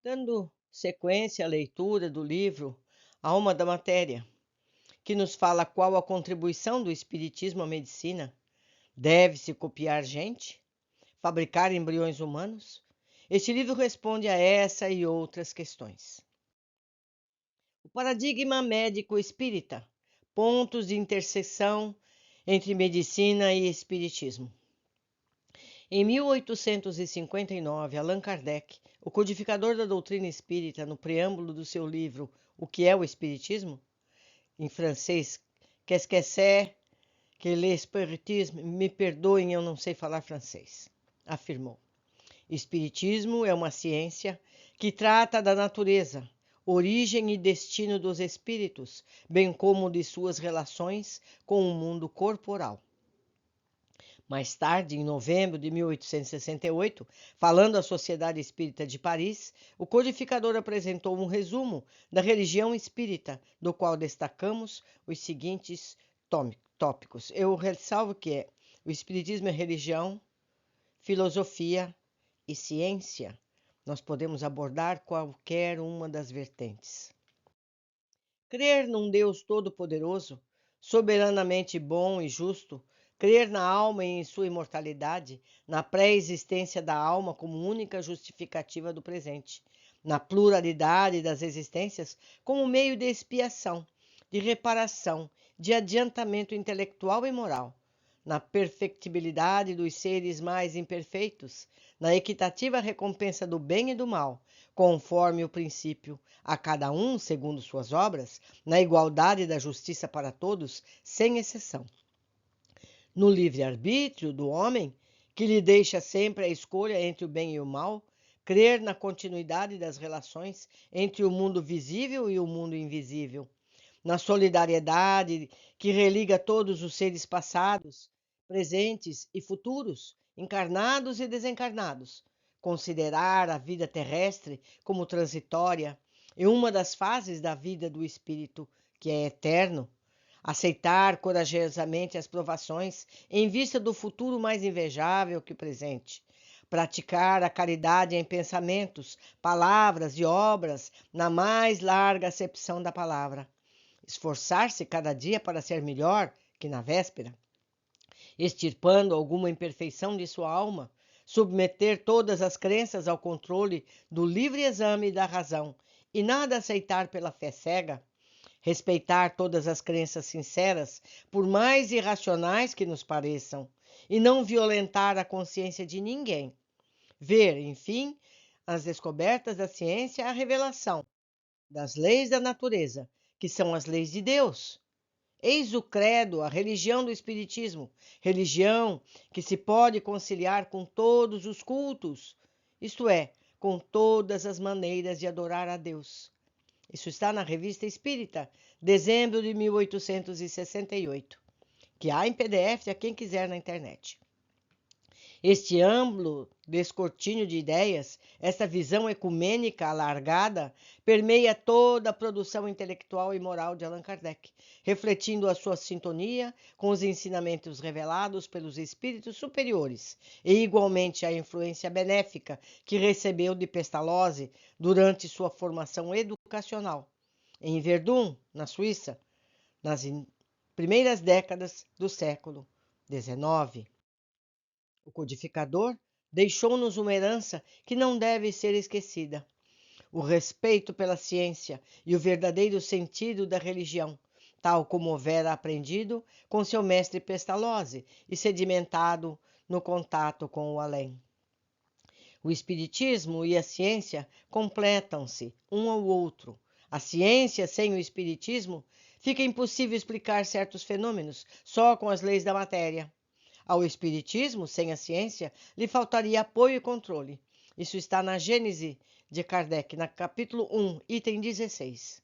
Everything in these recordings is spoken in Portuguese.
Dando sequência à leitura do livro Alma da Matéria, que nos fala qual a contribuição do Espiritismo à medicina. Deve-se copiar gente? Fabricar embriões humanos? Este livro responde a essa e outras questões. O paradigma médico espírita, pontos de interseção entre medicina e espiritismo. Em 1859, Allan Kardec, o codificador da doutrina espírita, no preâmbulo do seu livro O que é o Espiritismo, em francês, Qu'est-ce que c'est que l'espiritisme? Me perdoem, eu não sei falar francês, afirmou. Espiritismo é uma ciência que trata da natureza, origem e destino dos espíritos, bem como de suas relações com o mundo corporal. Mais tarde, em novembro de 1868, falando à Sociedade Espírita de Paris, o codificador apresentou um resumo da religião espírita, do qual destacamos os seguintes tópicos. Eu ressalvo que o espiritismo é religião, filosofia e ciência. Nós podemos abordar qualquer uma das vertentes. Crer num Deus todo-poderoso, soberanamente bom e justo, crer na alma e em sua imortalidade, na pré-existência da alma como única justificativa do presente, na pluralidade das existências como meio de expiação, de reparação, de adiantamento intelectual e moral, na perfectibilidade dos seres mais imperfeitos, na equitativa recompensa do bem e do mal, conforme o princípio, a cada um segundo suas obras, na igualdade da justiça para todos, sem exceção. No livre-arbítrio do homem, que lhe deixa sempre a escolha entre o bem e o mal, crer na continuidade das relações entre o mundo visível e o mundo invisível, na solidariedade que religa todos os seres passados, presentes e futuros, encarnados e desencarnados, considerar a vida terrestre como transitória e uma das fases da vida do espírito, que é eterno, aceitar corajosamente as provações em vista do futuro mais invejável que o presente, praticar a caridade em pensamentos, palavras e obras na mais larga acepção da palavra, esforçar-se cada dia para ser melhor que na véspera, extirpando alguma imperfeição de sua alma, submeter todas as crenças ao controle do livre exame da razão e nada aceitar pela fé cega, respeitar todas as crenças sinceras, por mais irracionais que nos pareçam, e não violentar a consciência de ninguém. Ver, enfim, as descobertas da ciência, a revelação das leis da natureza, que são as leis de Deus. Eis o credo, a religião do Espiritismo, religião que se pode conciliar com todos os cultos, isto é, com todas as maneiras de adorar a Deus. Isso está na Revista Espírita, dezembro de 1868, que há em PDF a quem quiser na internet. Este amplo descortínio de ideias, esta visão ecumênica alargada, permeia toda a produção intelectual e moral de Allan Kardec, refletindo a sua sintonia com os ensinamentos revelados pelos espíritos superiores e igualmente a influência benéfica que recebeu de Pestalozzi durante sua formação educacional em Verdun, na Suíça, nas primeiras décadas do século XIX. O codificador deixou-nos uma herança que não deve ser esquecida: o respeito pela ciência e o verdadeiro sentido da religião, tal como houvera aprendido com seu mestre Pestalozzi e sedimentado no contato com o além. O espiritismo e a ciência completam-se um ao outro. A ciência sem o espiritismo fica impossível explicar certos fenômenos só com as leis da matéria. Ao espiritismo, sem a ciência, lhe faltaria apoio e controle. Isso está na Gênese de Kardec, no capítulo 1, item 16.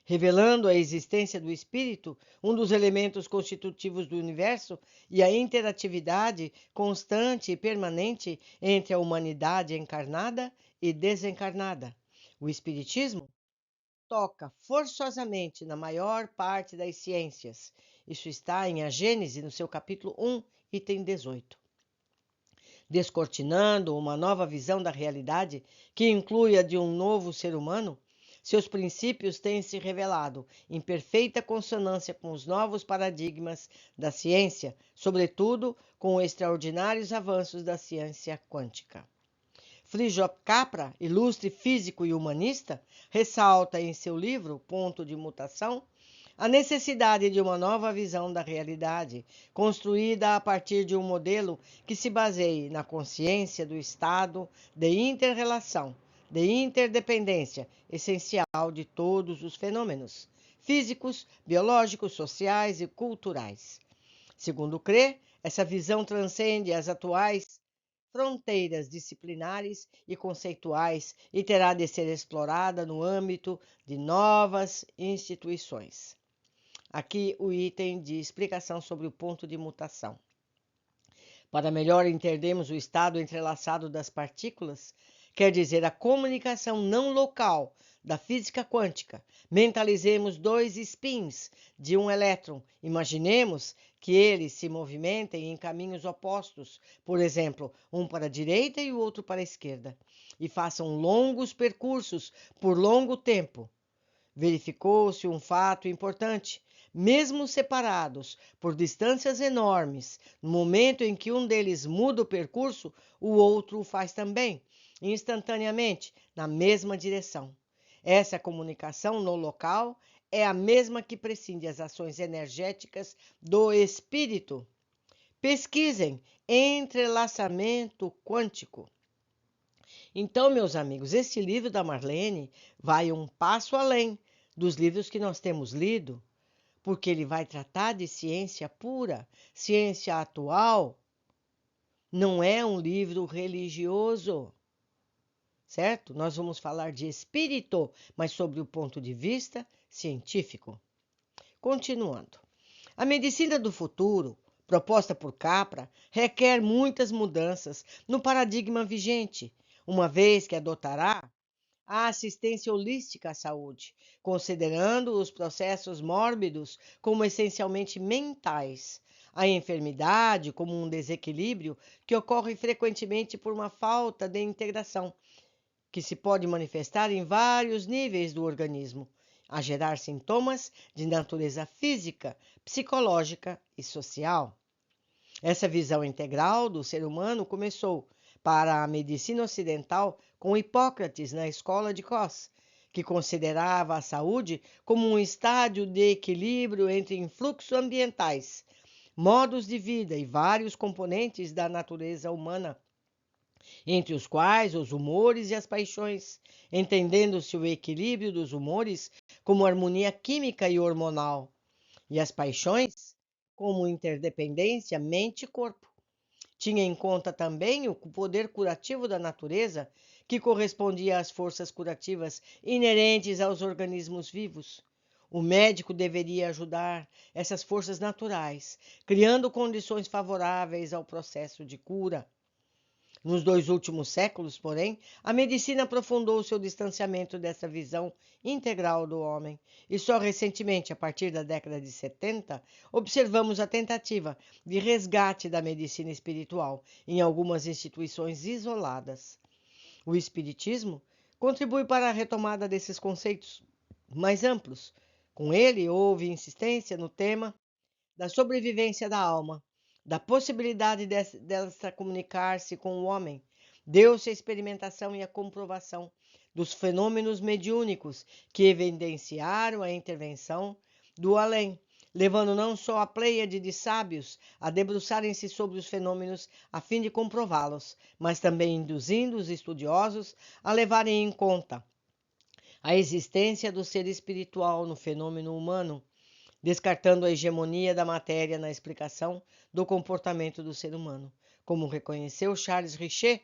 Revelando a existência do espírito, um dos elementos constitutivos do universo, e a interatividade constante e permanente entre a humanidade encarnada e desencarnada. O espiritismo toca forçosamente na maior parte das ciências. Isso está em A Gênese, no seu capítulo 1, item 18. descortinando uma nova visão da realidade que inclui a de um novo ser humano, seus princípios têm se revelado em perfeita consonância com os novos paradigmas da ciência, sobretudo com os extraordinários avanços da ciência quântica. Frijol Capra, ilustre físico e humanista, ressalta em seu livro Ponto de Mutação a necessidade de uma nova visão da realidade, construída a partir de um modelo que se baseie na consciência do estado de inter-relação, de interdependência essencial de todos os fenômenos físicos, biológicos, sociais e culturais. Segundo crê, essa visão transcende as atuais fronteiras disciplinares e conceituais e terá de ser explorada no âmbito de novas instituições. Aqui o item de explicação sobre o ponto de mutação. Para melhor entendermos o estado entrelaçado das partículas, quer dizer a comunicação não local da física quântica, mentalizemos dois spins de um elétron. Imaginemos que eles se movimentem em caminhos opostos, por exemplo, um para a direita e o outro para a esquerda, e façam longos percursos por longo tempo. Verificou-se um fato importante. Mesmo separados por distâncias enormes, no momento em que um deles muda o percurso, o outro o faz também, instantaneamente, na mesma direção. Essa comunicação no local é a mesma que prescinde as ações energéticas do espírito. Pesquisem entrelaçamento quântico. Então, meus amigos, este livro da Marlene vai um passo além dos livros que nós temos lido, porque ele vai tratar de ciência pura, ciência atual. Não é um livro religioso, certo? Nós vamos falar de espírito, mas sobre o ponto de vista científico. Continuando. A medicina do futuro, proposta por Capra, requer muitas mudanças no paradigma vigente, uma vez que adotará a assistência holística à saúde, considerando os processos mórbidos como essencialmente mentais, a enfermidade como um desequilíbrio que ocorre frequentemente por uma falta de integração, que se pode manifestar em vários níveis do organismo, a gerar sintomas de natureza física, psicológica e social. Essa visão integral do ser humano começou para a medicina ocidental com Hipócrates na escola de Cos, que considerava a saúde como um estádio de equilíbrio entre influxos ambientais, modos de vida e vários componentes da natureza humana, entre os quais os humores e as paixões, entendendo-se o equilíbrio dos humores como harmonia química e hormonal, e as paixões como interdependência mente e corpo. Tinha em conta também o poder curativo da natureza, que correspondia às forças curativas inerentes aos organismos vivos. O médico deveria ajudar essas forças naturais, criando condições favoráveis ao processo de cura. Nos 2 últimos séculos, porém, a medicina aprofundou seu distanciamento dessa visão integral do homem, e só recentemente, a partir da década de 70, observamos a tentativa de resgate da medicina espiritual em algumas instituições isoladas. O espiritismo contribui para a retomada desses conceitos mais amplos. Com ele, houve insistência no tema da sobrevivência da alma, da possibilidade dela comunicar-se com o homem. Deu-se a experimentação e a comprovação dos fenômenos mediúnicos que evidenciaram a intervenção do além, levando não só a pleiade de sábios a debruçarem-se sobre os fenômenos a fim de comprová-los, mas também induzindo os estudiosos a levarem em conta a existência do ser espiritual no fenômeno humano, descartando a hegemonia da matéria na explicação do comportamento do ser humano. Como reconheceu Charles Richer,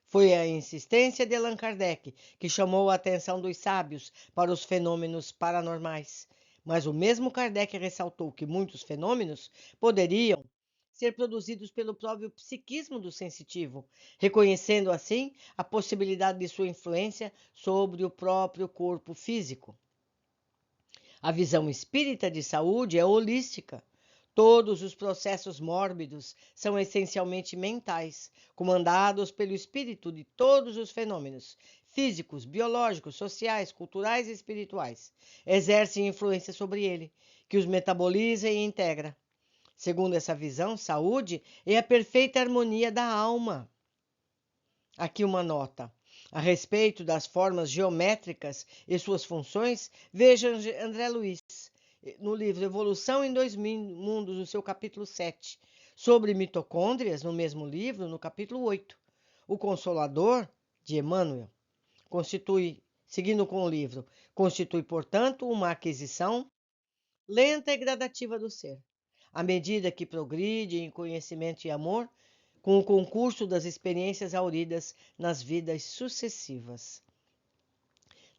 foi a insistência de Allan Kardec que chamou a atenção dos sábios para os fenômenos paranormais. Mas o mesmo Kardec ressaltou que muitos fenômenos poderiam ser produzidos pelo próprio psiquismo do sensitivo, reconhecendo assim a possibilidade de sua influência sobre o próprio corpo físico. A visão espírita de saúde é holística. Todos os processos mórbidos são essencialmente mentais, comandados pelo espírito de todos os fenômenos físicos, biológicos, sociais, culturais e espirituais. Exercem influência sobre ele, que os metaboliza e integra. Segundo essa visão, saúde é a perfeita harmonia da alma. Aqui uma nota. A respeito das formas geométricas e suas funções, veja André Luiz, no livro Evolução em Dois Mundos, no seu capítulo 7. Sobre mitocôndrias, no mesmo livro, no capítulo 8. O Consolador, de Emmanuel, seguindo com o livro, constitui, portanto, uma aquisição lenta e gradativa do ser. À medida que progride em conhecimento e amor, com o concurso das experiências auridas nas vidas sucessivas.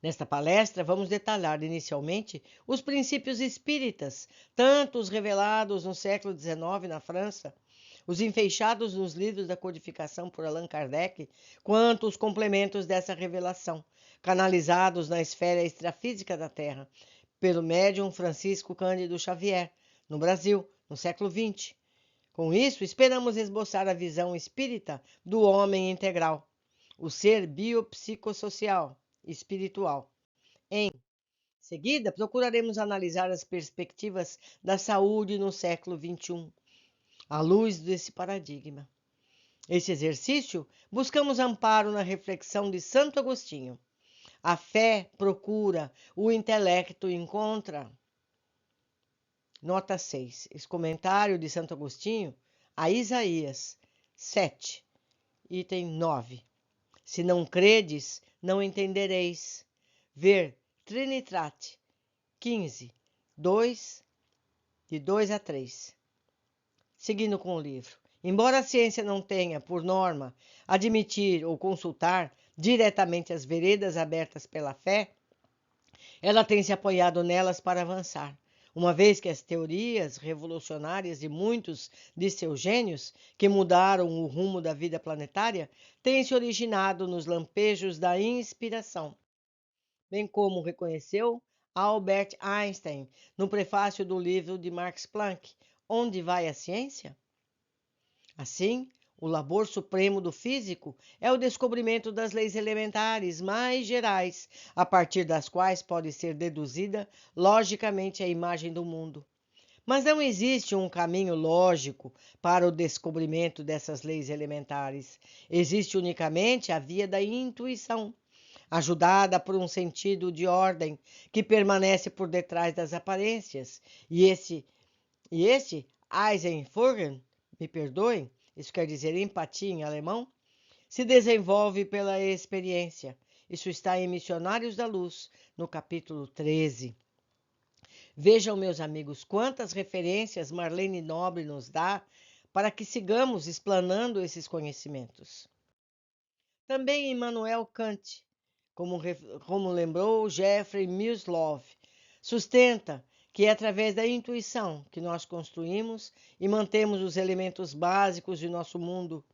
Nesta palestra, vamos detalhar inicialmente os princípios espíritas, tanto os revelados no século XIX na França, os enfeixados nos livros da codificação por Allan Kardec, quanto os complementos dessa revelação, canalizados na esfera extrafísica da Terra, pelo médium Francisco Cândido Xavier, no Brasil, no século XX. Com isso, esperamos esboçar a visão espírita do homem integral, o ser biopsicossocial, espiritual. Em seguida, procuraremos analisar as perspectivas da saúde no século XXI, à luz desse paradigma. Esse exercício, buscamos amparo na reflexão de Santo Agostinho. A fé procura, o intelecto encontra. Nota 6. Esse comentário de Santo Agostinho a Isaías 7, item 9. Se não credes, não entendereis. Ver Trinitate 15, 2, de 2 a 3. Seguindo com o livro. Embora a ciência não tenha, por norma, admitir ou consultar diretamente as veredas abertas pela fé, ela tem se apoiado nelas para avançar, uma vez que as teorias revolucionárias de muitos de seus gênios, que mudaram o rumo da vida planetária, têm se originado nos lampejos da inspiração, bem como reconheceu Albert Einstein no prefácio do livro de Max Planck, Onde vai a ciência? Assim, o labor supremo do físico é o descobrimento das leis elementares mais gerais, a partir das quais pode ser deduzida logicamente a imagem do mundo. Mas não existe um caminho lógico para o descobrimento dessas leis elementares. Existe unicamente a via da intuição, ajudada por um sentido de ordem que permanece por detrás das aparências. E esse Eisenfurgen, me perdoem, isso quer dizer empatia em alemão, se desenvolve pela experiência. Isso está em Missionários da Luz, no capítulo 13. Vejam, meus amigos, quantas referências Marlene Nobre nos dá para que sigamos explanando esses conhecimentos. Também Immanuel Kant, como lembrou Jeffrey Mislow, sustenta que é através da intuição que nós construímos e mantemos os elementos básicos de nosso mundo,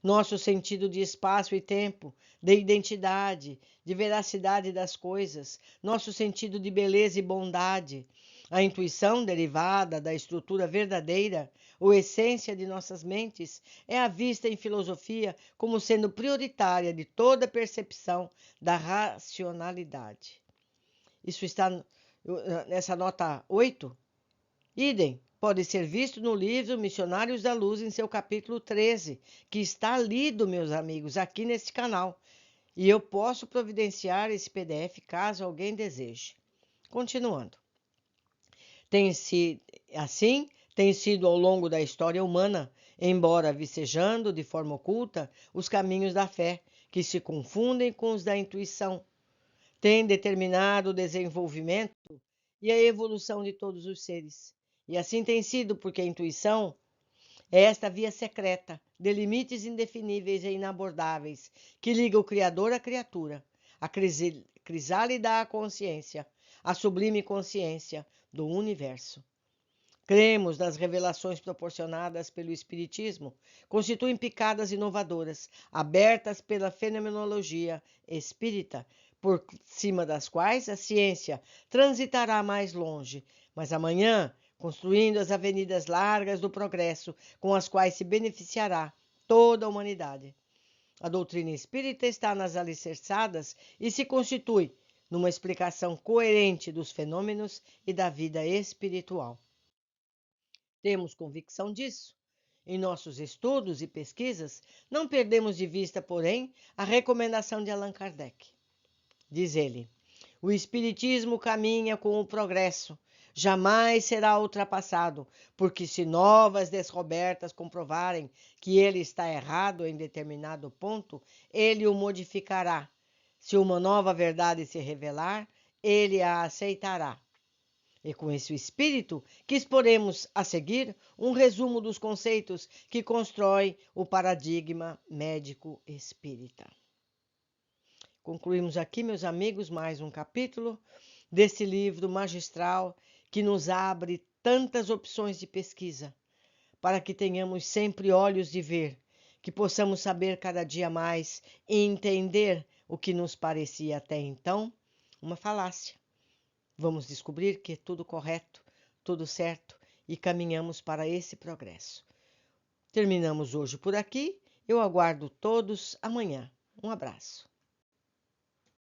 nosso sentido de espaço e tempo, de identidade, de veracidade das coisas, nosso sentido de beleza e bondade. A intuição derivada da estrutura verdadeira, ou essência de nossas mentes, é a vista em filosofia como sendo prioritária de toda percepção da racionalidade. Isso está nessa nota 8. Idem, pode ser visto no livro Missionários da Luz, em seu capítulo 13, que está lido, meus amigos, aqui nesse canal. E eu posso providenciar esse PDF caso alguém deseje. Continuando. Tem sido ao longo da história humana, embora vicejando de forma oculta os caminhos da fé, que se confundem com os da intuição, tem determinado o desenvolvimento e a evolução de todos os seres. E assim tem sido porque a intuição é esta via secreta, de limites indefiníveis e inabordáveis, que liga o Criador à criatura, a crisálida à consciência, a sublime consciência do universo. Cremos nas revelações proporcionadas pelo Espiritismo, constituem picadas inovadoras, abertas pela fenomenologia espírita, por cima das quais a ciência transitará mais longe. Mas amanhã, construindo as avenidas largas do progresso com as quais se beneficiará toda a humanidade. A doutrina espírita está nas alicerçadas e se constitui numa explicação coerente dos fenômenos e da vida espiritual. Temos convicção disso. Em nossos estudos e pesquisas, não perdemos de vista, porém, a recomendação de Allan Kardec. Diz ele: o Espiritismo caminha com o progresso, jamais será ultrapassado, porque se novas descobertas comprovarem que ele está errado em determinado ponto, ele o modificará. Se uma nova verdade se revelar, ele a aceitará. E com esse espírito que exporemos a seguir um resumo dos conceitos que constrói o paradigma médico espírita. Concluímos aqui, meus amigos, mais um capítulo desse livro magistral que nos abre tantas opções de pesquisa, para que tenhamos sempre olhos de ver, que possamos saber cada dia mais e entender o que nos parecia até então uma falácia. Vamos descobrir que é tudo correto, tudo certo e caminhamos para esse progresso. Terminamos hoje por aqui. Eu aguardo todos amanhã. Um abraço.